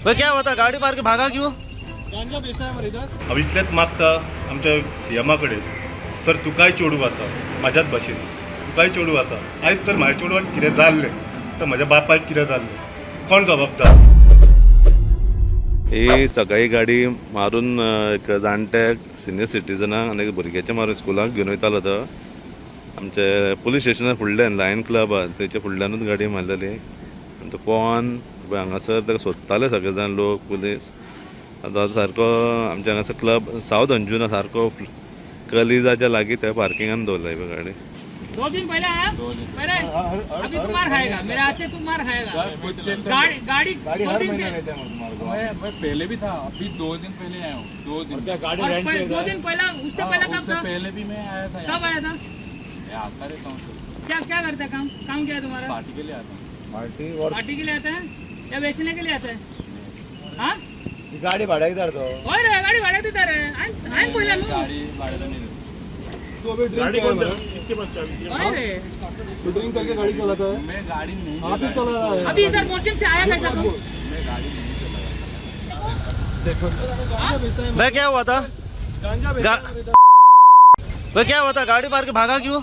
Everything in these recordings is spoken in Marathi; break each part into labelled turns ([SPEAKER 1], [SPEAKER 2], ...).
[SPEAKER 1] भाई क्या होता गाड़ी मार के भागा क्यों?
[SPEAKER 2] गांजा बेचता है हमारे इधर.
[SPEAKER 3] हांव इतलेंच मागता आमच्या सीएमा कडेन तर तुकाय चेडूं आसा म्हाज्याच भाशेन तुकाय चेडूं आसा आयज तर म्हाज्या चेडवाक कितें जाल्लें तर म्हज्या बापायक कितें जाल्लें कोण जबाबदार?
[SPEAKER 4] ही सकाळी गाडी मारून एक जाणट्याक सिनियर सिटीजनाक आनी भुरग्याच्या मारून स्कुलाक घेवन वयतालो तो आमचे पुलीस स्टेशना फुडल्यान लायन क्लब आहा तेच्या फुडल्यानूच गाडी मारलेली आनी तो पवन हांगासर ताका सोदताले सगळे जाण लोक पुलीस आतां सारको आमच्या हांगासर क्लब सावथ अंजुना सारको कलिजाच्या लागीं त्या पार्किंगान दवरला ही गाडी.
[SPEAKER 5] 2 दिन पहले आया पहले अभी तू मार खाएगा मेरे हाथ से तू मार खाएगा. गाड़ी 2 दिन से
[SPEAKER 6] मैं पहले भी था अभी 2 दिन पहले आया हूँ 2 दिन
[SPEAKER 2] क्या गाड़ी
[SPEAKER 5] और
[SPEAKER 2] रेंट पे?
[SPEAKER 5] 2 दिन पहले उससे पहले कब
[SPEAKER 6] उससे
[SPEAKER 5] था?
[SPEAKER 6] पहले भी मैं आया था
[SPEAKER 5] कब आया था?
[SPEAKER 6] मैं आता रहता हूँ
[SPEAKER 5] क्या क्या करता है काम क्या है तुम्हारा?
[SPEAKER 6] पार्टी के लिए आता हूँ
[SPEAKER 2] पार्टी और
[SPEAKER 5] पार्टी के लिए आता है या बेचने के लिए आता है? हाँ
[SPEAKER 2] गाड़ी भाड़ा किधर तो?
[SPEAKER 5] और गाड़ी भाड़ा देता रे आइन बोला नु
[SPEAKER 6] गाड़ी भाड़ा नहीं देता.
[SPEAKER 2] तो अभी ड्रिंक कौन इसके पास चाबी?
[SPEAKER 5] अरे
[SPEAKER 2] तो ड्रिंक करके गाड़ी चलाता है.
[SPEAKER 6] मैं गाड़ी नहीं
[SPEAKER 2] आप ही चला रहा है.
[SPEAKER 5] अभी इधर कोचिंग से आया कैसा तुम?
[SPEAKER 6] मैं गाड़ी नहीं चला.
[SPEAKER 2] देखो गांजा बेचता है.
[SPEAKER 1] भाई क्या हुआ था?
[SPEAKER 2] गांजा बेचता है हमारे इधर.
[SPEAKER 1] भाई क्या हुआ था गाड़ी मार के भागा क्यों?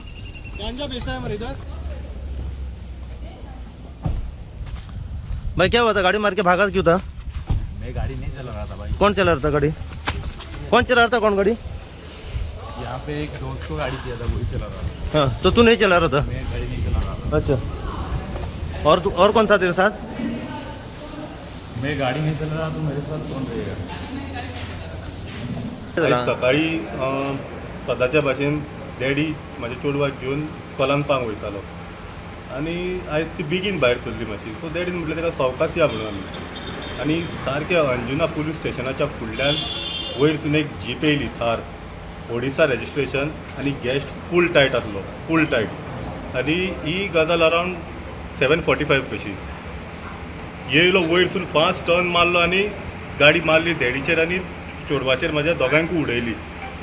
[SPEAKER 2] गांजा बेचता है हमारे इधर.
[SPEAKER 1] भाई क्या हुआ था गाड़ी मार के भागा क्यों था?
[SPEAKER 6] मैं गाड़ी नहीं चला रहा था भाई.
[SPEAKER 1] कौन चला रहा था गाड़ी? कौन चला रहा था? कौन गाड़ी?
[SPEAKER 6] यहाँ पे एक दोस्त को गाड़ी दिया था वही चला रहा था.
[SPEAKER 1] हाँ तो तू नहीं चला रहा था?
[SPEAKER 6] मैं गाड़ी नहीं चला रहा था.
[SPEAKER 1] अच्छा और कौन था तेरे साथ?
[SPEAKER 6] मैं गाड़ी नहीं चला रहा तो मेरे साथ कौन रहेगा?
[SPEAKER 3] आयज सकाळी सदांच्या भाशेन डॅडी म्हाज्या चेडवाक घेवन स्कॉलान पावंक वयतालो आनी आयज ती बेगीन भायर सरली मातशी सो डॅडीन म्हटलें ताका सावकाश या म्हणून आनी सारक्या अंजुना पुलीस स्टेशनाच्या फुडल्यान वयरसून एक जीप येयली थार ओडिसा रजिस्ट्रेशन आनी गेस्ट फूल टायट आसलो फूल टायट आनी ही गजाल अरावंड 7:45 कशी येयलो वयरसून फास्ट टर्न मारलो आनी गाडी मारली डॅडीचेर आनी चेडवाचेर म्हाज्या दोगांयकूय उडयली.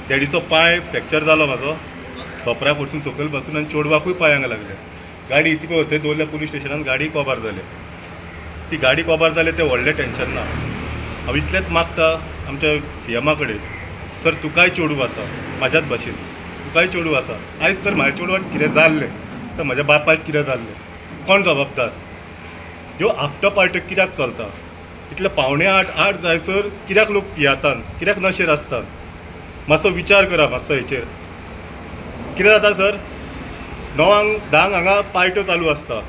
[SPEAKER 3] डॅडीचो पांय फ्रॅक्चर जालो म्हाजो खोपऱ्याक वचून सकयल बसून आनी चेडवाकूय पांयांक लागले. गाडी इतके थंय दवरल्या पुलीस स्टेशनान गाडी कबार जाले. ती गाडी कबार जाले तें व्हडलें टेन्शन ना. हांव इतलेंच मागता आमच्या सीएमा कडेन तर तुकाय चेडूं आसा म्हाज्याच भाशेन तुकाय चेडूं आसा आयज तर म्हाज्या चेडवाक कितें जाल्लें तर म्हज्या बापायक कितें जाल्लें कोण जबाबदार? ह्यो आफ्टर पार्टी कित्याक चलता? इतले 7:45 जायसर कित्याक लोक पियातात कित्याक नशेर आसतात? मातसो विचार करा मातसो हेचेर. कितें जाता सर 9-10 हांगा पार्ट्यो चालू आसता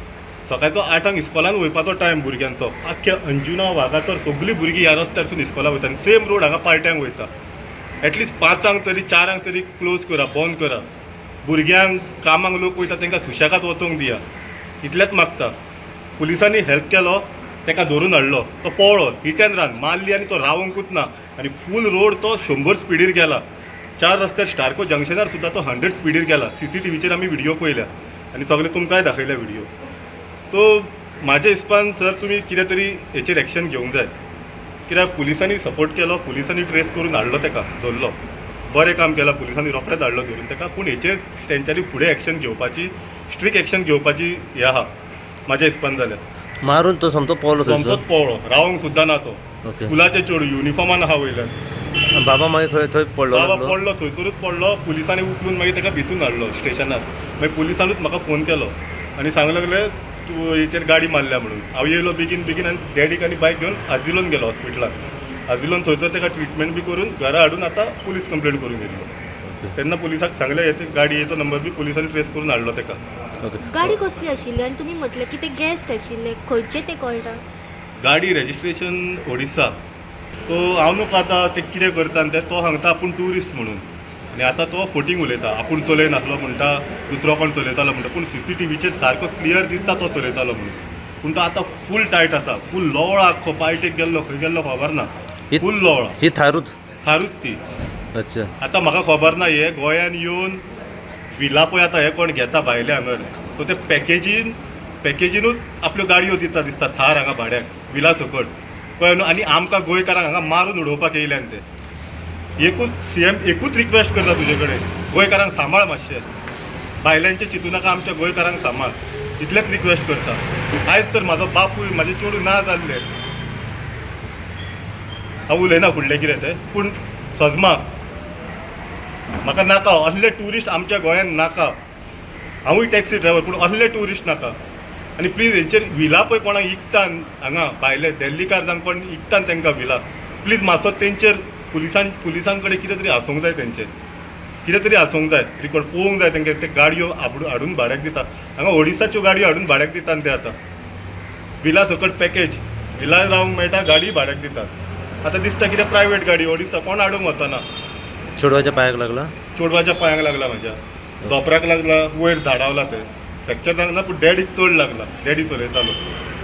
[SPEAKER 3] सकाळचो 8 इस्कॉलान वयपाचो टायम भुरग्यांचो आख्या अंजुना वागातोर सगळीं भुरगीं ह्या रस्त्यारसून इस्कॉलाक वयता आनी सेम रोड हांगा पार्ट्यांक वयता. एटलिस्ट 5 तरी 4 तरी क्लोज करा बंद करा. भुरग्यांक कामाक लोक वयता तांकां सुशेगाद वचोंक दिया. इतलेंच मागता. पुलिसांनी हेल्प केलो ताका धरून हाडलो तो पळो हिट एंड रन मारली आनी तो रावंकूच ना आनी फूल रोड तो 100 स्पिडीर गेला. 4 रस्त्यार स्टार्को जंक्शनार सुद्दां तो 100 स्पिडीर गेला. CCTVचेर आमी व्हिडिओ पळयल्या आनी सगळे तुमकांय दाखयल्या व्हिडिओ. सो म्हाज्या हिसपान सर तुमी कितें तरी हेचेर एक्शन घेवंक जाय कित्याक पुलिसांनी सपोर्ट केलो पुलिसांनी ट्रेस करून हाडलो ताका धरलो बरें काम केलां पुलिसांनी रोखडेंच हाडलो धरून ताका पूण हेचेर तेंच्यांनी फुडें एक्शन घेवपाची स्ट्रिक्ट एक्शन घेवपाची हें आहा म्हाज्या हिसपान जाल्यार.
[SPEAKER 1] मारून तो समतो पळलो
[SPEAKER 3] समतोच पळो रावंक सुद्दां ना तो.
[SPEAKER 1] ओके.
[SPEAKER 3] स्कुलाचे चेडूं युनिफॉर्मान आहा वयल्यान
[SPEAKER 1] बाबा मागीर थंय पडलो
[SPEAKER 3] बाबा
[SPEAKER 1] लागलो.
[SPEAKER 3] पडलो थंयसरूच पडलो. पुलिसांनी उखलून मागीर ताका भितून हाडलो स्टेशनार. मागीर पुलिसानूच म्हाका फोन केलो आनी सांगलें लागलें तूं हेचेर गाडी मारल्या म्हणून. हांव येयलो बेगीन आनी डॅडीक आनी बायक घेवन आजिलोन गेलो हॉस्पिटलान. आजिलोन थंयसर ताका ट्रिटमेंट बी करून घरा हाडून आतां पुलीस कंप्लेंट करून गेल्लो. तेन्ना पुलिसाक सांगलें येते गाडयेचो नंबर बी पुलिसांनी ट्रेस करून हाडलो ताका.
[SPEAKER 7] गाडी कसली आशिल्ली आनी तुमी म्हटलें की ते गेस्ट आशिल्ले खंयचे ते कळटा?
[SPEAKER 3] गाडी रजिस्ट्रेशन ओडिसा. तो हांव न्हू आतां ते कितें करता आनी ते तो सांगता आपूण ट्युरिस्ट म्हणून आनी आतां तो फोटींग उलयता आपूण चलयनासलो म्हणटा दुसरो कोण चलयतालो म्हणटा पूण CCTVचेर सारको क्लियर दिसता तो चलयतालो म्हणून. पूण तो आतां फूल टायट आसा फूल लोवळा आख्खो पार्टेक गेल्लो खंय गेल्लो खबर ना फूल लोवळा
[SPEAKER 1] ही थारूच.
[SPEAKER 3] ती.
[SPEAKER 1] अच्छा
[SPEAKER 3] आतां म्हाका खबर ना हे गोंयान येवन विला पळय आतां हे कोण घेता भायले हांगर सो ते पॅकेजीनूच आपल्यो गाडयो दिता दिसता थार हांगा भाड्याक विला सकट कळ्ळें न्हू. आनी आमकां गोंयकारांक हांगा मारून उडोवपाक येयल्यान ते. एकूच CM एकूच रिक्वेस्ट करता तुजे कडेन गोंयकारांक सांबाळ मातशें भायल्यांचें चिंतू नाका आमच्या गोंयकारांक सांबाळ. इतलेंच रिक्वेस्ट करता. आयज तर म्हाजो बापूय म्हाजे चेडूं ना जाल्ले, हांव उलयना फुडलें कितें तें, पूण सजमाक म्हाका नाका असले ट्युरिस्ट आमच्या गोंयांत नाका. हांवूय टॅक्सी ड्रायव्हर, पूण असले ट्युरिस्ट नाका. आनी प्लीज हेंचेर विला पळय कोणाक इकतान हांगा भायले दिल्लीकार जावन कोण इकतान तांकां विला, प्लीज मातसो तेंचेर पुलिसां कडेन कितें तरी आसूंक जाय, तेंचेर कितें तरी आसूंक जाय, रिकॉर्ड पळोवंक जाय तेंगे. ते गाडयो हाडून भाड्याक दितात हांगा, ओडिसाच्यो गाडयो हाडून भाड्याक दितात ते आतां. विला सकट पॅकेज, विला रावंक मेळटा, गाडी भाड्याक दितात. आतां दिसता कितें प्रायवेट गाडी ओडिसा कोण हाडूंक वचना.
[SPEAKER 1] चेडवाच्या पायाक लागला.
[SPEAKER 3] चेडवाच्या पांयाक लागला, म्हाज्या धोपराक लागला, वयर धाडावला ते फ्रॅक्चर लागना, पूण डॅडीक चड लागला, डॅडी चलयतालो.